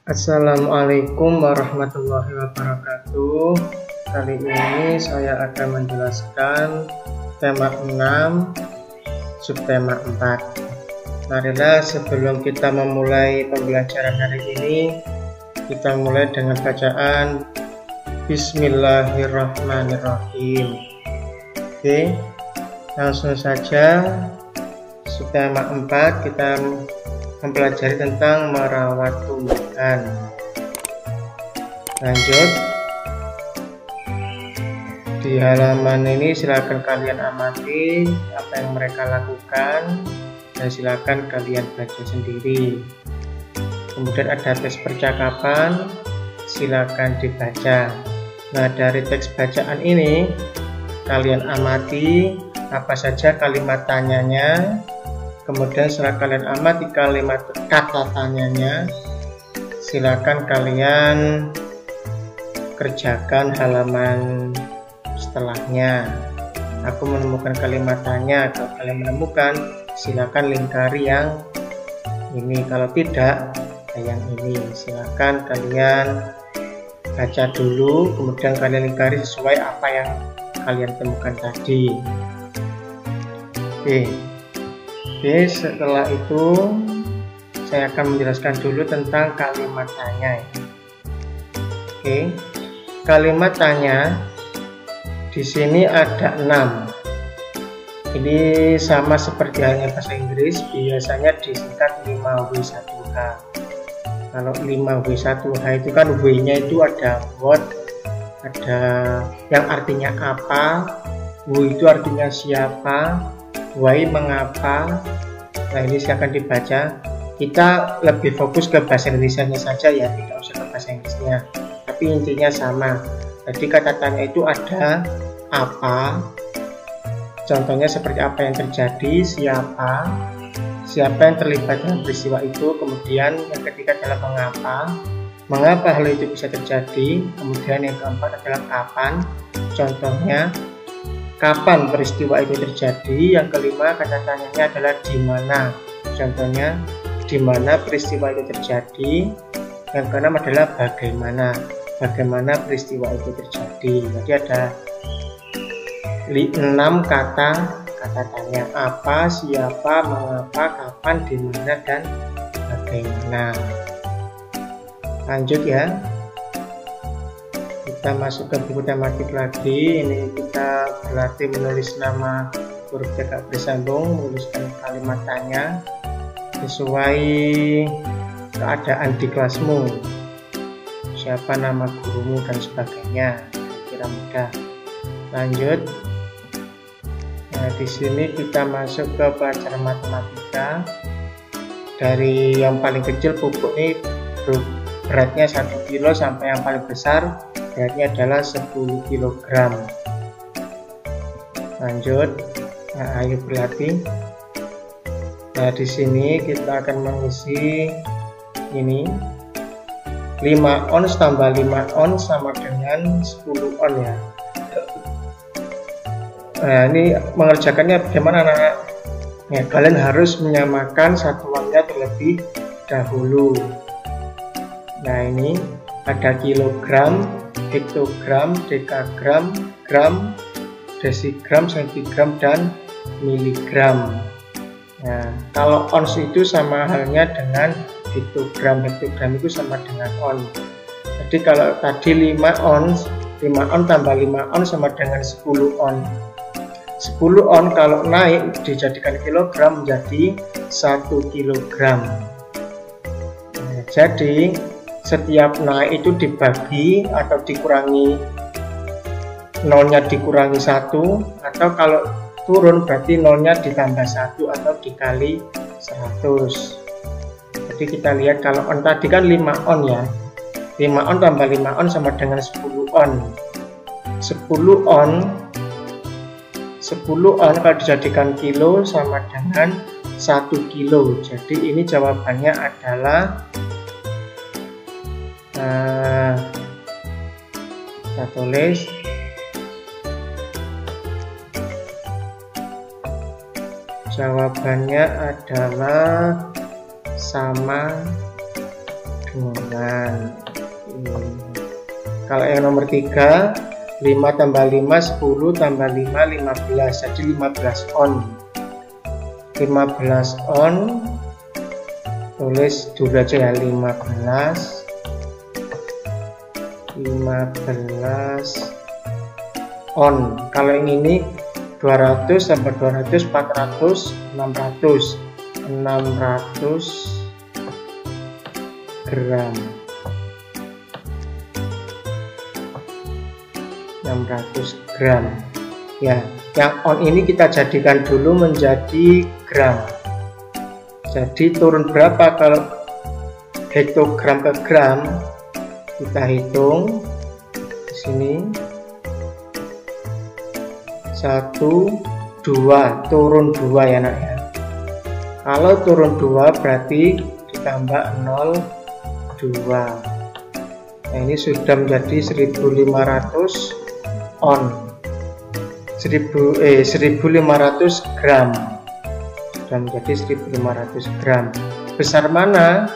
Assalamualaikum warahmatullahi wabarakatuh. Kali ini saya akan menjelaskan tema 6 subtema 4. Marilah sebelum kita memulai pembelajaran hari ini, kita mulai dengan bacaan Bismillahirrahmanirrahim. Oke, langsung saja. Subtema 4 kita mempelajari tentang merawat tumbuhan. Lanjut, di halaman ini silakan kalian amati apa yang mereka lakukan dan silakan kalian baca sendiri. Kemudian ada tes percakapan, silakan dibaca. Nah, dari teks bacaan ini kalian amati apa saja kalimat tanyanya. Kemudian setelah kalian amati kalimat kata tanyanya, silakan kalian kerjakan halaman setelahnya. Aku menemukan kalimat tanya, kalau kalian menemukan silakan lingkari yang ini, kalau tidak yang ini. Silakan kalian baca dulu, kemudian kalian lingkari sesuai apa yang kalian temukan tadi. Oke, setelah itu saya akan menjelaskan dulu tentang kalimat tanya. Oke, kalimat tanya di sini ada 6. Ini sama seperti halnya bahasa Inggris, biasanya disingkat 5W1H. Kalau 5W1H itu kan W-nya itu ada what, ada yang artinya apa, W itu artinya siapa, why mengapa. Nah, ini silakan dibaca. Kita lebih fokus ke bahasa Indonesianya saja ya, tidak usah ke bahasa Inggrisnya, tapi intinya sama. Jadi kata tanya itu ada apa, contohnya seperti apa yang terjadi, siapa yang terlibat dalam peristiwa itu, kemudian yang ketiga adalah mengapa hal itu bisa terjadi, kemudian yang keempat adalah kapan, contohnya kapan peristiwa itu terjadi, yang kelima kata tanyanya adalah di mana, contohnya di mana peristiwa itu terjadi, yang keenam adalah bagaimana peristiwa itu terjadi. Jadi ada 6 kata tanya, apa, siapa, mengapa, kapan, di mana, dan bagaimana. Lanjut ya, kita masuk ke buku tematik lagi. Ini kita berlatih menulis nama huruf tegak bersambung, menuliskan kalimat tanya sesuai keadaan di kelasmu, siapa nama gurumu dan sebagainya. Kira mudah. Lanjut. Nah, di sini kita masuk ke pelajaran matematika. Dari yang paling kecil pupuk ini beratnya 1 kilo sampai yang paling besar beratnya adalah 10 kg. Lanjut. Nah, ayo berlatih. Nah, di sini kita akan mengisi ini 5 ons tambah 5 ons sama dengan 10 on ya. Nah, ini mengerjakannya bagaimana anak-anak? Ya, kalian harus menyamakan satuannya terlebih dahulu. Nah, ini ada kilogram, hektogram, dekagram, gram, desigram, sentigram, dan miligram. Nah, kalau ons itu sama halnya dengan hektogram itu sama dengan on. Jadi kalau tadi 5 on tambah 5 on sama dengan 10 on. 10 on kalau naik dijadikan kilogram menjadi 1 kilogram. Nah, jadi setiap naik itu dibagi atau dikurangi, nolnya dikurangi 1, atau kalau turun berarti nolnya ditambah 1 atau dikali 100. Jadi kita lihat kalau on tadi kan 5 on ya, 5 on tambah 5 on sama dengan 10 on. 10 on kalau dijadikan kilo sama dengan 1 kilo. Jadi ini jawabannya adalah kita tulis jawabannya adalah sama dengan kalau yang nomor 3, 5 tambah 5 10 tambah 5 15, jadi 15 on. 15 on, tulis dulu aja ya, 15 on. Kalau yang ini 200 tambah 200 400 600 gram. 600 gram ya. Yang on ini kita jadikan dulu menjadi gram. Jadi turun berapa kalau hektogram ke gram? Kita hitung di sini 1 2, turun 2 ya nak ya. Kalau turun 2 berarti ditambah 0 2. Nah, ini sudah menjadi 1500 on. 1500 gram. Sudah menjadi 1500 gram. Besar mana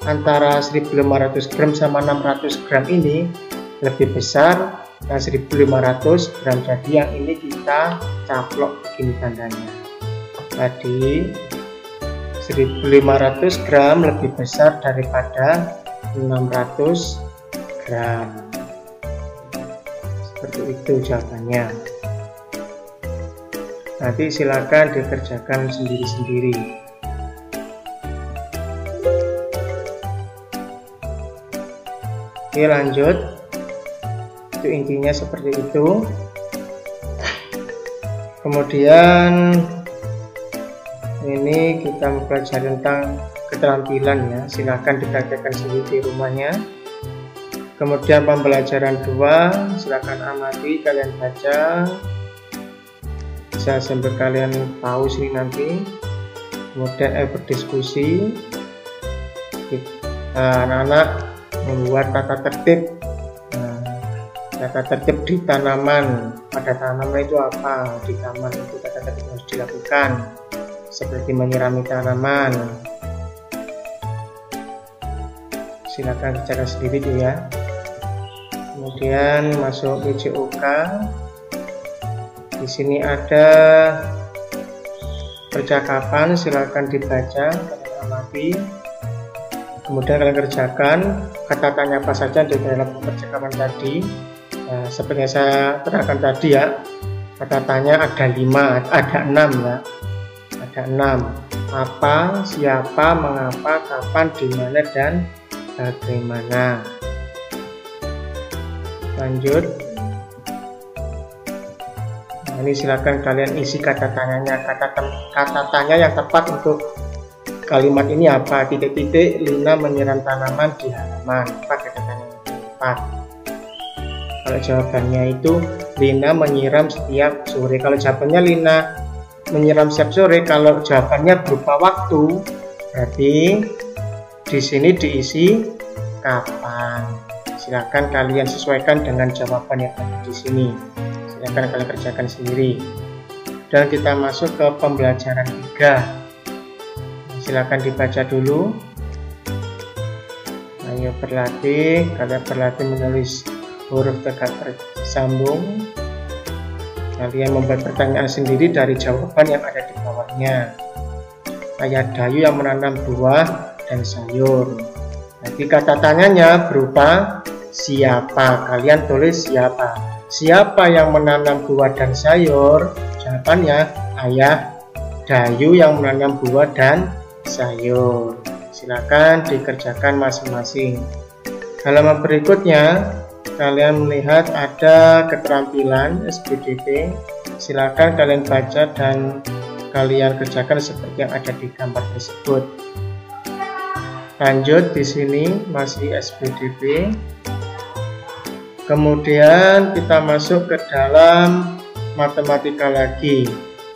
antara 1500 gram sama 600 gram ini? Lebih besar yang 1500 gram. Jadi yang ini kita caplok begini tandanya. Tadi 1500 gram lebih besar daripada 600 gram. Seperti itu jawabannya. Nanti silakan dikerjakan sendiri-sendiri. Oke, lanjut. Itu intinya seperti itu. Kemudian ini kita mempelajari tentang keterampilan ya. Silakan dipraktekkan sendiri di rumahnya. Kemudian pembelajaran 2, silakan amati, kalian baca, bisa sambil kalian pause ini nanti. Kemudian berdiskusi. Anak-anak membuat tata tertib. Tata tertib di tanaman. Pada tanaman itu apa? Di taman itu tata tertib harus dilakukan. Seperti menyirami tanaman. Silakan bicara sendiri tuh ya. Kemudian masuk PJOK. Di sini ada percakapan, silakan dibaca, kalian amati. Kemudian kalian kerjakan kata tanya apa saja di dalam percakapan tadi. Nah, seperti yang saya terangkan tadi ya, kata tanya ada 5, ada 6 ya. Ada 6. Apa, siapa, mengapa, kapan, di mana, dan bagaimana. Lanjut. Nah, ini silakan kalian isi kata tanyanya. Kata tanya yang tepat untuk kalimat ini apa? Titik-titik, Lina menyiram tanaman di halaman. Apa kata tanya yang tepat? Kalau jawabannya itu Lina menyiram setiap sore. Kalau jawabannya Lina menyiram setiap sore, kalau jawabannya berupa waktu, berarti di sini diisi kapan. Silakan kalian sesuaikan dengan jawaban yang ada di sini. Silakan kalian kerjakan sendiri. Dan kita masuk ke pembelajaran 3. Silakan dibaca dulu. Ayo berlatih, kalian berlatih menulis huruf tegak bersambung. Kalian membuat pertanyaan sendiri dari jawaban yang ada di bawahnya. Kayak Dayu yang menanam buah dan sayur. Nanti kata tanyanya berupa siapa. Kalian tulis siapa. Siapa yang menanam buah dan sayur? Jawabannya ayah Dayu yang menanam buah dan sayur. Silakan dikerjakan masing-masing. Halaman berikutnya kalian melihat ada keterampilan SPDP. Silakan kalian baca dan kalian kerjakan seperti yang ada di gambar tersebut. Lanjut, di sini masih SPDP. Kemudian kita masuk ke dalam matematika lagi.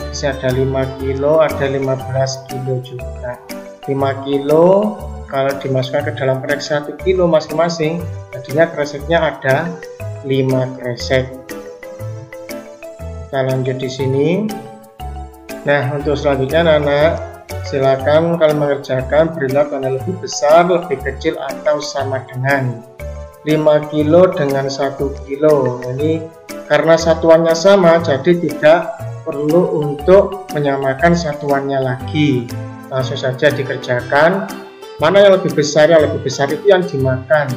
Bisa ada 5 kilo, ada 15 kilo juga. 5 kilo kalau dimasukkan ke dalam kresek 1 kilo masing-masing, jadinya kreseknya ada 5 kresek. Kita lanjut di sini. Nah, untuk selanjutnya anak, Silakan kalau mengerjakan berilah tanda lebih besar, lebih kecil, atau sama dengan 5 kilo dengan 1 kilo. Ini karena satuannya sama, jadi tidak perlu untuk menyamakan satuannya lagi. Langsung saja dikerjakan. Mana yang lebih besar? Yang lebih besar itu yang dimakan.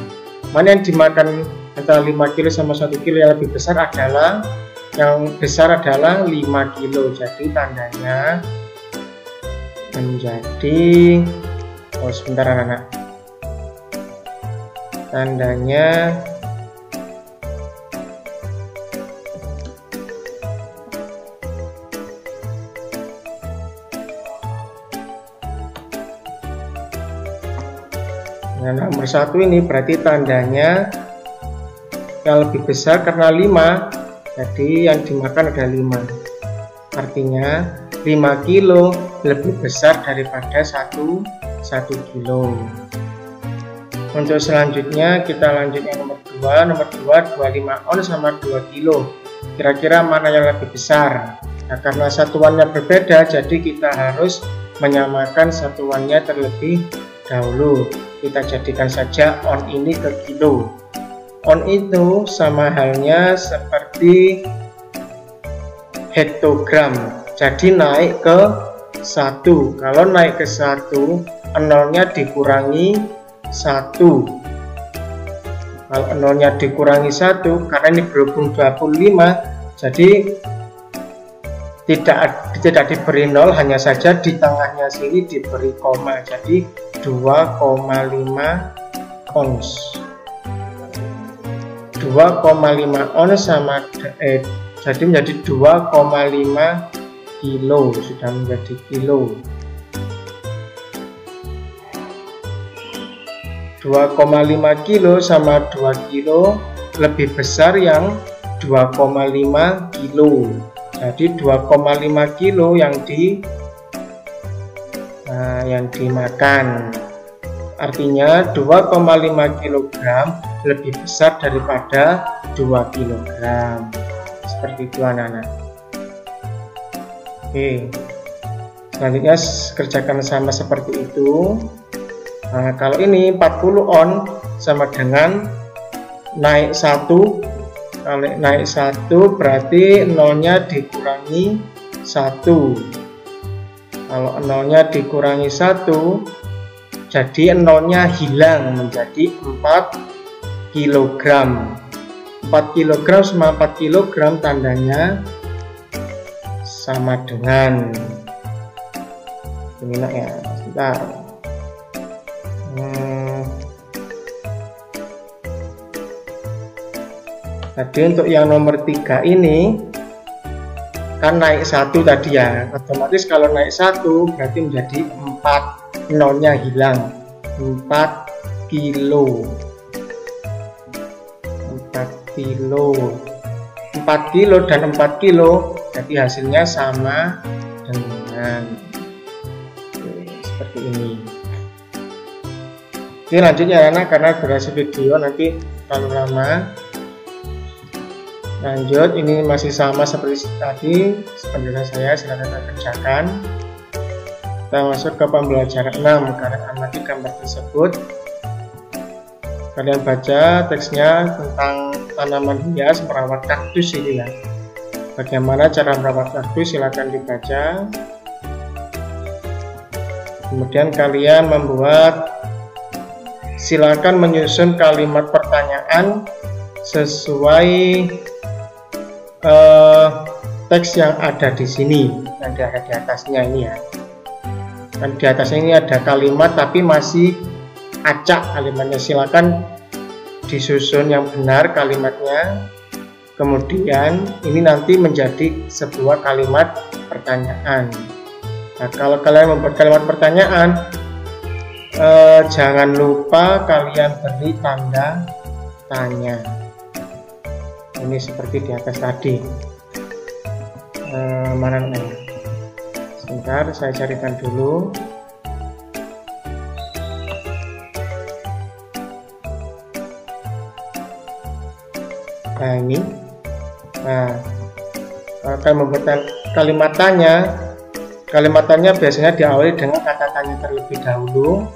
Mana yang dimakan antara 5 kilo sama 1 kilo, yang lebih besar adalah yang besar adalah 5 kilo. Jadi tandanya menjadi, sebentar anak-anak, tandanya nomor 1 ini berarti tandanya yang lebih besar karena 5, jadi yang dimakan ada 5. Artinya 5 kilo lebih besar daripada 1 kilo. Untuk selanjutnya kita lanjut yang nomor 2. Nomor 2, 25 ons sama 2 kilo. Kira-kira mana yang lebih besar? Nah, karena satuannya berbeda, jadi kita harus menyamakan satuannya terlebih dahulu. Kita jadikan saja on ini ke kilo. On itu sama halnya seperti hektogram. Jadi naik ke 1. Kalau naik ke 1, nolnya dikurangi 1. Kalau nolnya dikurangi 1, karena ini berhubung 25, jadi tidak diberi 0, hanya saja di tengahnya sini diberi koma. Jadi 2,5 ons. 2,5 ons sama jadi menjadi 2,5 kilo, sudah menjadi kilo. 2,5 kilo sama 2 kilo, lebih besar yang 2,5 kilo. Jadi 2,5 kilo yang dimakan. Artinya 2,5 kilogram lebih besar daripada 2 kilogram. Seperti itu anak-anak. Oke, selanjutnya kerjakan sama seperti itu. Nah, kalau ini 40 on sama dengan naik 1. Kalau naik 1 berarti nolnya dikurangi 1. Kalau nolnya dikurangi 1, jadi nolnya hilang menjadi 4 kilogram. 4 kilogram sama 4 kilogram tandanya sama dengan ini nak ya, sebentar. Jadi untuk yang nomor 3 ini kan naik 1 tadi ya, otomatis kalau naik 1 berarti menjadi 4, nolnya hilang, 4 kilo. 4 kilo dan 4 kilo, jadi hasilnya sama dengan seperti ini. Oke, lanjut ya anak, karena durasi video nanti terlalu lama. Lanjut, ini masih sama seperti tadi, sebenarnya saya silakan kerjakan. Kita masuk ke pembelajaran 6. Kalian amati gambar tersebut. Kalian baca teksnya tentang tanaman hias merawat kaktus ini ya. Bagaimana cara merawat kaktus, silakan dibaca. Kemudian kalian silakan menyusun kalimat pertanyaan sesuai teks yang ada di sini, yang ada di atasnya ini ya. Dan di atasnya ini ada kalimat tapi masih acak kalimatnya, silakan disusun yang benar kalimatnya. Kemudian ini nanti menjadi sebuah kalimat pertanyaan. Nah, kalau kalian membuat kalimat pertanyaan, jangan lupa kalian beri tanda tanya. Ini seperti di atas tadi. Mana namanya? Sebentar, saya carikan dulu. Nah ini. Nah, kalau kalian membuat kalimat tanya, Kalimat tanya biasanya diawali dengan kata tanya terlebih dahulu,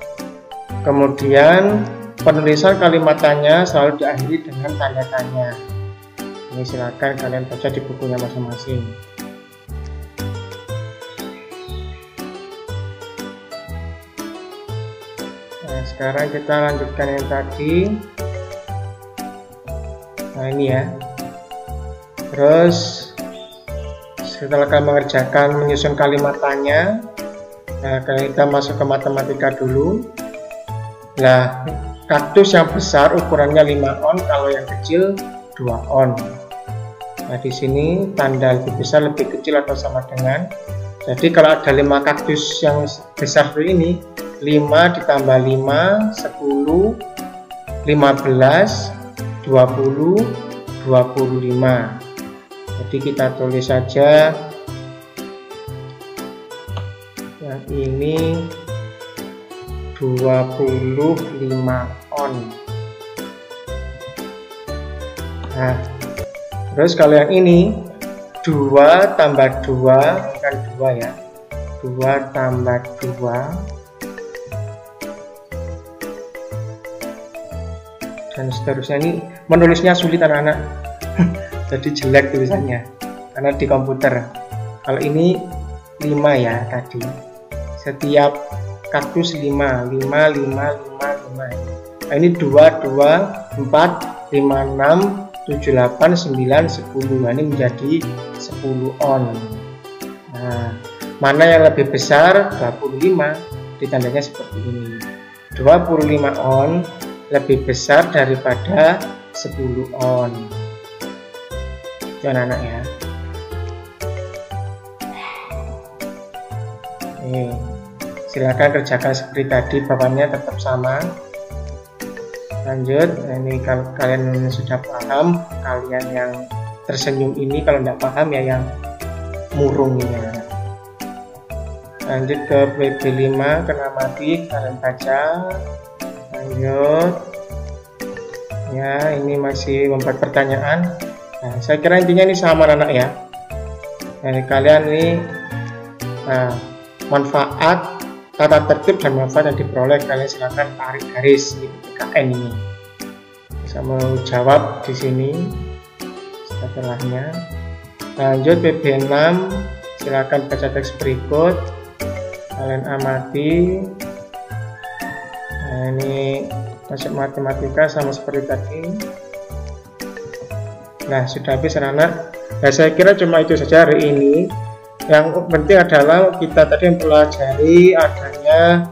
kemudian penulisan kalimat tanya selalu diakhiri dengan tanda tanya. Ini silakan kalian baca di bukunya masing-masing. Nah, sekarang kita lanjutkan yang tadi. Nah, ini ya. Terus setelah kalian mengerjakan menyusun kalimat tanya, nah kita masuk ke matematika dulu. Nah, kaktus yang besar ukurannya 5 on, kalau yang kecil 2 on. Nah, di sini tanda lebih besar, lebih kecil atau sama dengan. Jadi kalau ada 5 kaktus yang besar seperti ini, 5 ditambah 5, 10, 15, 20, 25. Jadi kita tulis saja yang ini 25 on. Nah, terus kalau yang ini 2 tambah 2, bukan 2 ya, 2 tambah 2 dan seterusnya. Ini menulisnya sulit anak-anak. Jadi jelek tulisannya karena di komputer. Kalau ini 5 ya tadi, setiap kaktus 5. Nah, ini 2, 4, 5, 6, 7, 8, 9, 10. Nah, ini menjadi 10 on. Nah, mana yang lebih besar? 25. Ditandanya seperti ini, 25 on lebih besar daripada 10 on. Itu anak-anak ya. Silakan kerjakan seperti tadi, bawahnya tetap sama. Lanjut. Nah, ini kalau kalian sudah paham, kalian yang tersenyum ini kalau tidak paham ya yang murung ini. Lanjut ke PB5, kena mati, kalian baca. Lanjut ya, ini masih membuat pertanyaan. Nah, saya kira intinya ini sama anak ya. Nah, kalian ini manfaat, tata tertib dan manfaat yang diperoleh, kalian silakan tarik garis di PKN ini. Bisa mau jawab di sini setelahnya. Lanjut PB6, silakan baca teks berikut, kalian amati. Nah, ini masuk matematika sama seperti tadi. Nah, sudah habis anak-anak. Nah, saya kira cuma itu saja hari ini. Yang penting adalah kita tadi mempelajari adanya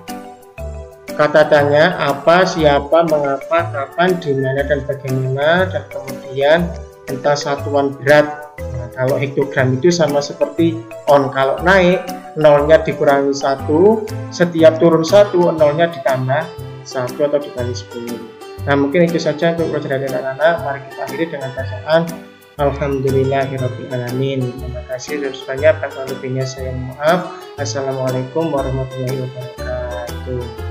kata tanya apa, siapa, mengapa, kapan, di mana dan bagaimana, dan kemudian tentang satuan berat. Nah, kalau hektogram itu sama seperti on, kalau naik nolnya dikurangi 1, setiap turun 1 nolnya ditambah 1 atau dikali 10. Nah, mungkin itu saja untuk pelajaran anak-anak. Mari kita akhiri dengan bacaan Alhamdulillahirabbil alamin. Terima kasih dan banyak, kurang lebihnya saya mohon maaf. Assalamualaikum warahmatullahi wabarakatuh.